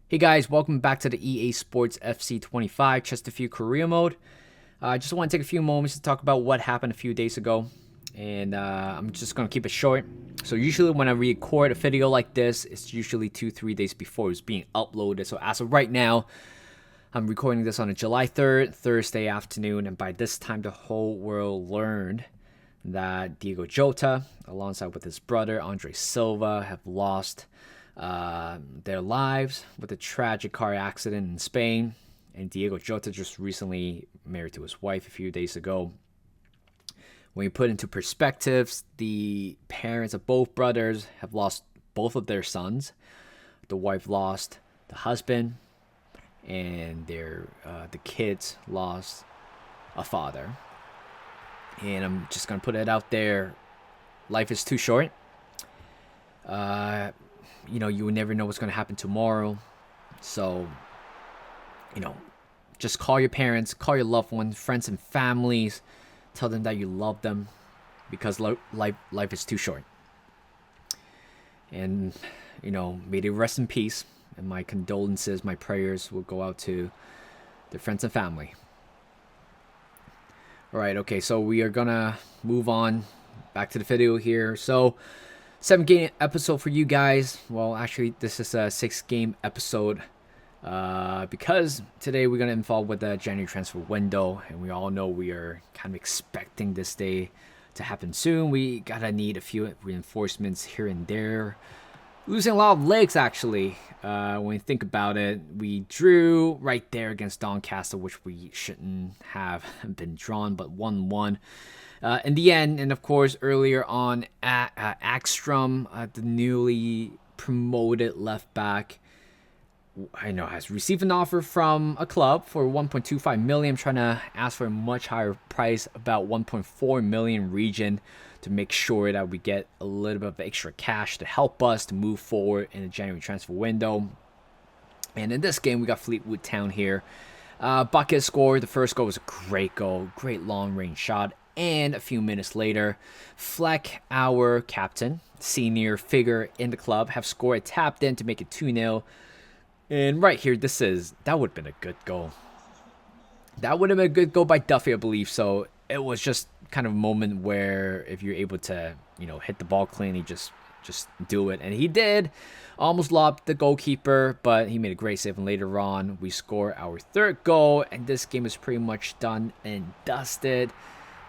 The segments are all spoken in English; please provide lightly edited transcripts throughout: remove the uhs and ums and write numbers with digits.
Hey guys, welcome back to the EA Sports FC 25 Chesterfield Career Mode. I just want to take a few moments to talk about what happened a few days ago, and I'm just going to keep it short. So usually when I record a video like this, it's usually 2-3 days before it's being uploaded. So as of right now, I'm recording this on a July 3rd, Thursday afternoon, and by this time the whole world learned that Diego Jota, alongside with his brother Andre Silva, have lost their lives with a tragic car accident in Spain. And Diego Jota just recently married to his wife a few days ago. When you put into perspectives, the parents of both brothers have lost both of their sons. The wife lost the husband, and the kids lost a father. And I'm just gonna put it out there: life is too short. You would never know what's going to happen tomorrow. So, just call your parents, call your loved ones, friends and families. Tell them that you love them, because life is too short. And, may they rest in peace. And my condolences, my prayers will go out to their friends and family. All right, okay, so we are going to move on back to the video here. So, 7-game episode for you guys. Well, actually, this is a 6-game episode because today we're going to involve with the January transfer window, and we all know we are kind of expecting this day to happen soon. We gotta need a few reinforcements here and there. Losing a lot of legs, actually. When you think about it, we drew right there against Doncaster, which we shouldn't have been drawn, but 1-1. In the end, and of course earlier on, Akstrom, the newly promoted left back, has received an offer from a club for 1.25 million. I'm trying to ask for a much higher price, about 1.4 million region, to make sure that we get a little bit of extra cash to help us to move forward in the January transfer window. And in this game, we got Fleetwood Town here. Bucket scored. The first goal was a great goal, great long range shot. And a few minutes later, Fleck, our captain, senior figure in the club, have scored, tapped in to make it 2-0. And right here, that would have been a good goal. That would have been a good goal by Duffy, I believe. So it was just kind of a moment where if you're able to, hit the ball cleanly, just do it. And he did. Almost lobbed the goalkeeper, but he made a great save. And later on, we score our third goal. And this game is pretty much done and dusted.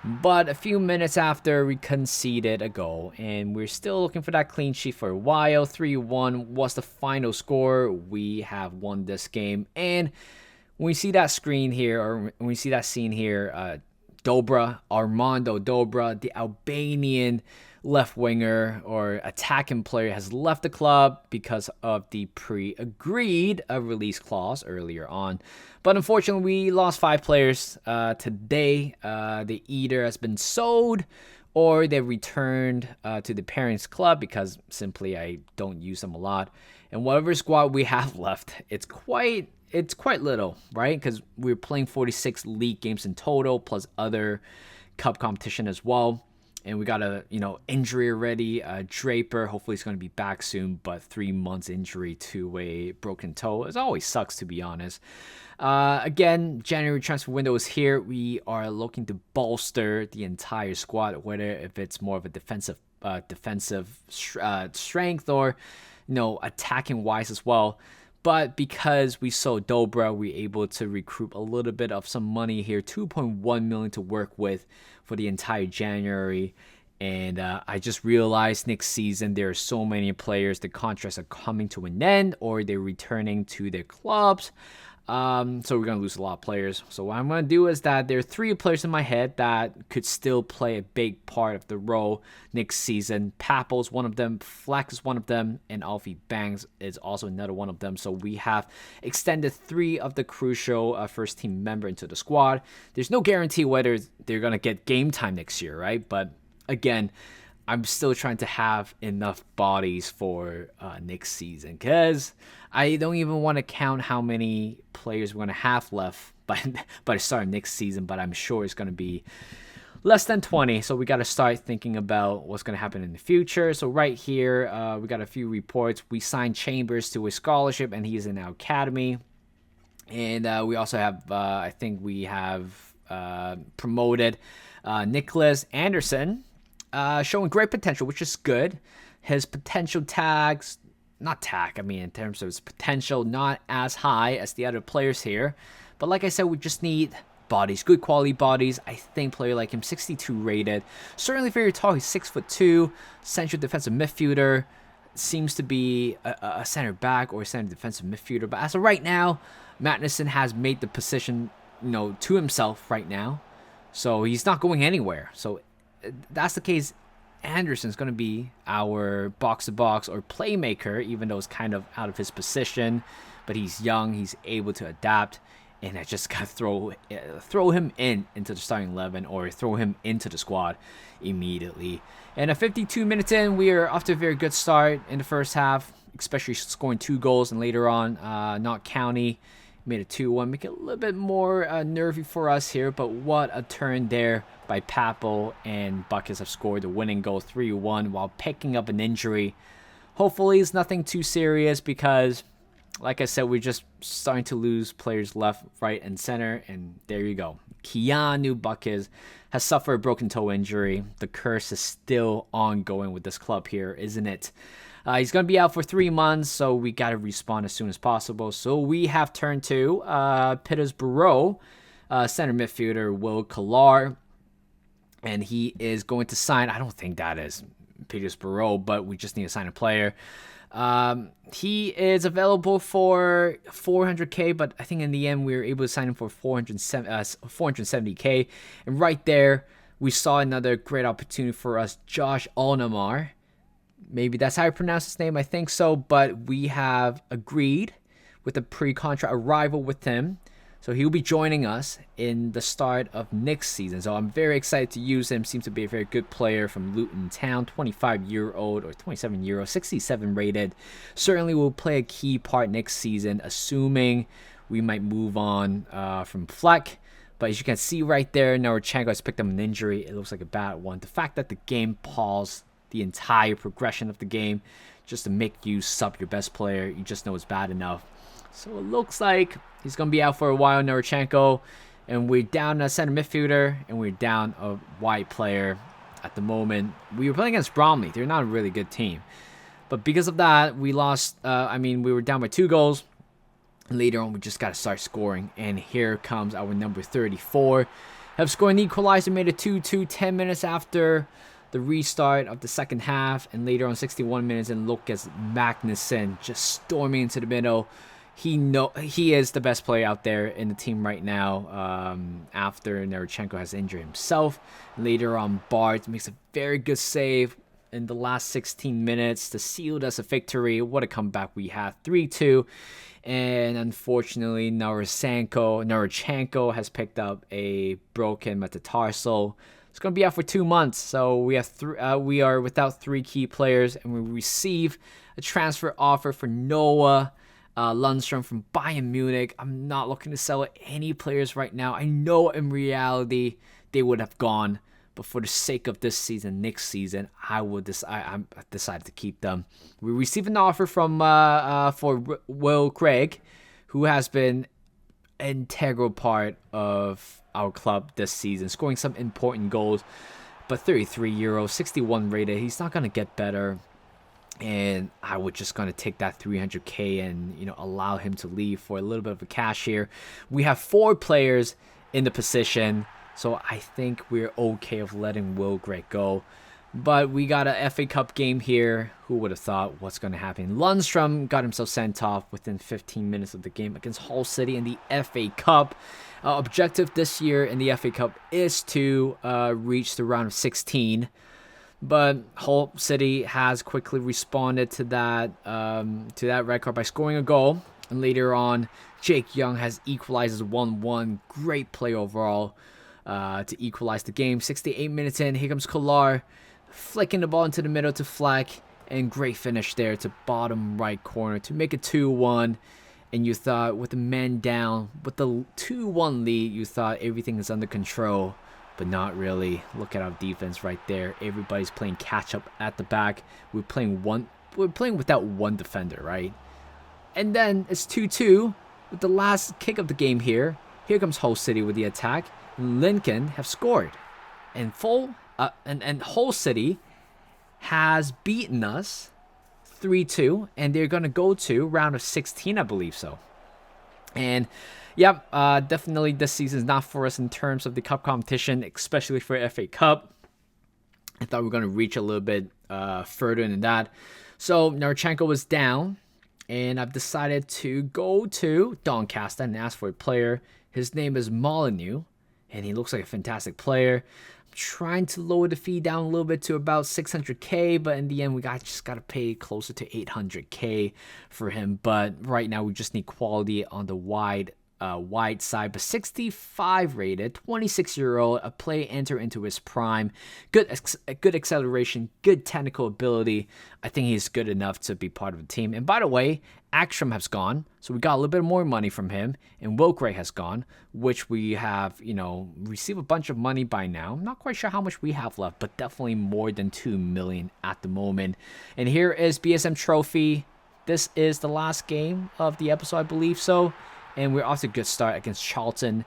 But a few minutes after, we conceded a goal, and we're still looking for that clean sheet for a while. 3-1 was the final score. We have won this game. And when we see that screen here, or when we see that scene here, Armando Dobra, the Albanian left winger or attacking player, has left the club because of the pre-agreed release clause earlier on. But unfortunately, we lost 5 players today. They either has been sold or they returned to the parents' club because simply I don't use them a lot. And whatever squad we have left, it's quite little, right? Because we're playing 46 league games in total, plus other cup competition as well. And we got a injury already. Draper, hopefully he's going to be back soon, but 3 months injury to a broken toe. It always sucks, to be honest. Again, January transfer window is here. We are looking to bolster the entire squad, whether if it's more of a defensive strength or attacking wise as well. But because we sold Dobra, we're able to recruit a little bit of some money here, 2.1 million to work with for the entire January. And I just realized next season there are so many players, the contracts are coming to an end or they're returning to their clubs. So we're going to lose a lot of players. So what I'm going to do is that there are 3 players in my head that could still play a big part of the role next season. Papel's one of them, Fleck is one of them, and Alfie Banks is also another one of them. So we have extended 3 of the crucial first team member into the squad. There's no guarantee whether they're going to get game time next year, right? But again, I'm still trying to have enough bodies for next season, because I don't even want to count how many players we're going to have left by the start of next season, but I'm sure it's going to be less than 20. So we got to start thinking about what's going to happen in the future. So right here, we got a few reports. We signed Chambers to a scholarship, and he's in our academy. And we also have, I think we have promoted Nicholas Anderson, showing great potential, which is good. His potential tags, not tag, I mean, in terms of his potential, not as high as the other players here. But like I said, we just need bodies, good quality bodies. I think player like him, 62 rated. Certainly very tall. He's 6'2", central defensive midfielder. Seems to be a center back or a center defensive midfielder. But as of right now, Magnuson has made the position, to himself right now. So he's not going anywhere. So that's the case. Anderson's going to be our box-to-box or playmaker, even though it's kind of out of his position. But he's young. He's able to adapt. And I just got to throw him into the starting 11 or throw him into the squad immediately. And at 52 minutes in, we are off to a very good start in the first half, especially scoring 2 goals. And later on, Knott County made it 2-1, make it a little bit more nervy for us here. But what a turn there by Papo, and Buckets have scored the winning goal 3-1 while picking up an injury. Hopefully it's nothing too serious because, like I said, we're just starting to lose players left, right, and center. And there you go. Keanu Buckets has suffered a broken toe injury. The curse is still ongoing with this club here, isn't it? He's going to be out for 3 months, so we got to respond as soon as possible. So we have turned to Peterborough center midfielder Will Kalar. And he is going to sign, I don't think that is Peterborough, but we just need to sign a player. He is available for 400k, but I think in the end we were able to sign him for 470k. And right there, we saw another great opportunity for us, Josh Alnamar. Maybe that's how I pronounce his name, I think so. But we have agreed with a pre-contract arrival with him. So he'll be joining us in the start of next season. So I'm very excited to use him. Seems to be a very good player from Luton Town, 25-year-old or 27-year-old, 67 rated. Certainly will play a key part next season, assuming we might move on from Fleck. But as you can see right there, Norchenko has picked up an injury. It looks like a bad one. The fact that the game paused the entire progression of the game just to make you sub your best player, you just know it's bad enough. So it looks like he's going to be out for a while, Norchenko. And we're down a center midfielder, and we're down a wide player at the moment. We were playing against Bromley. They're not a really good team. But because of that, we lost. We were down by 2 goals. And later on, we just got to start scoring. And here comes our number 34. Have scored an equalizer, made it 2-2 10 minutes after the restart of the second half. And later on, 61 minutes, and Lucas Magnuson just storming into the middle. He is the best player out there in the team right now after Norchenko has injured himself. Later on, Bart makes a very good save in the last 16 minutes to seal us a victory. What a comeback we had, 3-2. And unfortunately, Norchenko has picked up a broken metatarsal. It's going to be out for 2 months. So we are without 3 key players, and we receive a transfer offer for Noah Lundstrom from Bayern Munich. I'm not looking to sell any players right now. I know in reality they would have gone, but for the sake of this season, next season, I decided to keep them. We received an offer from for Will Craig, who has been an integral part of our club this season, scoring some important goals. But 33 euros, 61 rated. He's not gonna get better. And I was just going to take that 300k and, allow him to leave for a little bit of a cash here. We have 4 players in the position, so I think we're okay with letting Will Greg go. But we got a FA Cup game here. Who would have thought what's going to happen? Lundstrom got himself sent off within 15 minutes of the game against Hull City in the FA Cup. Objective this year in the FA Cup is to reach the round of 16. But Hull City has quickly responded to that record by scoring a goal. And later on, Jake Young has equalized 1-1. Great play overall to equalize the game. 68 minutes in, here comes Kolar, flicking the ball into the middle to Fleck. And great finish there to bottom right corner to make it 2-1. And you thought with the men down, with the 2-1 lead, you thought everything is under control. but not really. Look at our defense right there. Everybody's playing catch up at the back. We're playing without one defender, right? And then it's 2-2 with the last kick of the game here. Here comes Hull City with the attack. Lincoln have scored. And Hull City has beaten us 3-2, and they're going to go to round of 16, I believe so. And yeah, definitely this season is not for us in terms of the cup competition, especially for FA Cup. I thought we were going to reach a little bit further than that. So Narchenko was down, and I've decided to go to Doncaster and ask for a player. His name is Molyneux, and he looks like a fantastic player. I'm trying to lower the fee down a little bit to about 600k, but in the end, we just got to pay closer to 800k for him. But right now, we just need quality on the wide side, but 65 rated, 26-year-old, a play enter into his prime, good acceleration, good technical ability. I think he's good enough to be part of the team. And by the way, Ackstrom has gone, so we got a little bit more money from him, and Wilkray has gone, which we have, received a bunch of money by now. I'm not quite sure how much we have left, but definitely more than 2 million at the moment. And here is BSM Trophy. This is the last game of the episode, I believe so. And we're off to a good start against Charlton.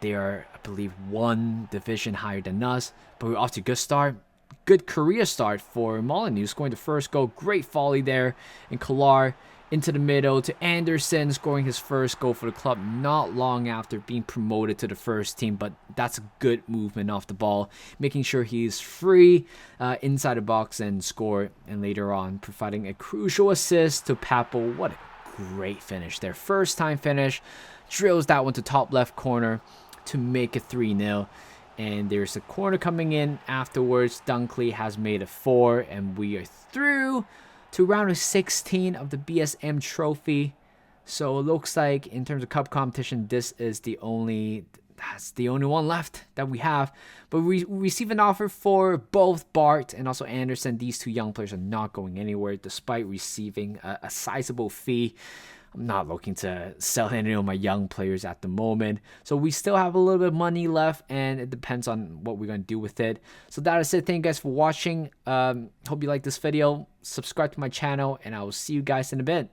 They are, I believe, one division higher than us. But we're off to a good start. Good career start for Molyneux, scoring the first goal. Great volley there. And Kolar into the middle to Anderson, scoring his first goal for the club not long after being promoted to the first team. But that's a good movement off the ball, making sure he's free inside the box and score. And later on, providing a crucial assist to Papel. What a great finish there. First time finish. Drills that one to top left corner to make it 3-0. And there's a corner coming in afterwards. Dunkley has made it 4. And we are through to round of 16 of the BSM Trophy. So it looks like in terms of cup competition, this is that's the only one left that we have. But we receive an offer for both Bart and also Anderson. These two young players are not going anywhere despite receiving a sizable fee. I'm not looking to sell any of my young players at the moment. So we still have a little bit of money left, and it depends on what we're going to do with it. So that is it. Thank you guys for watching. Hope you like this video. Subscribe to my channel, and I will see you guys in a bit.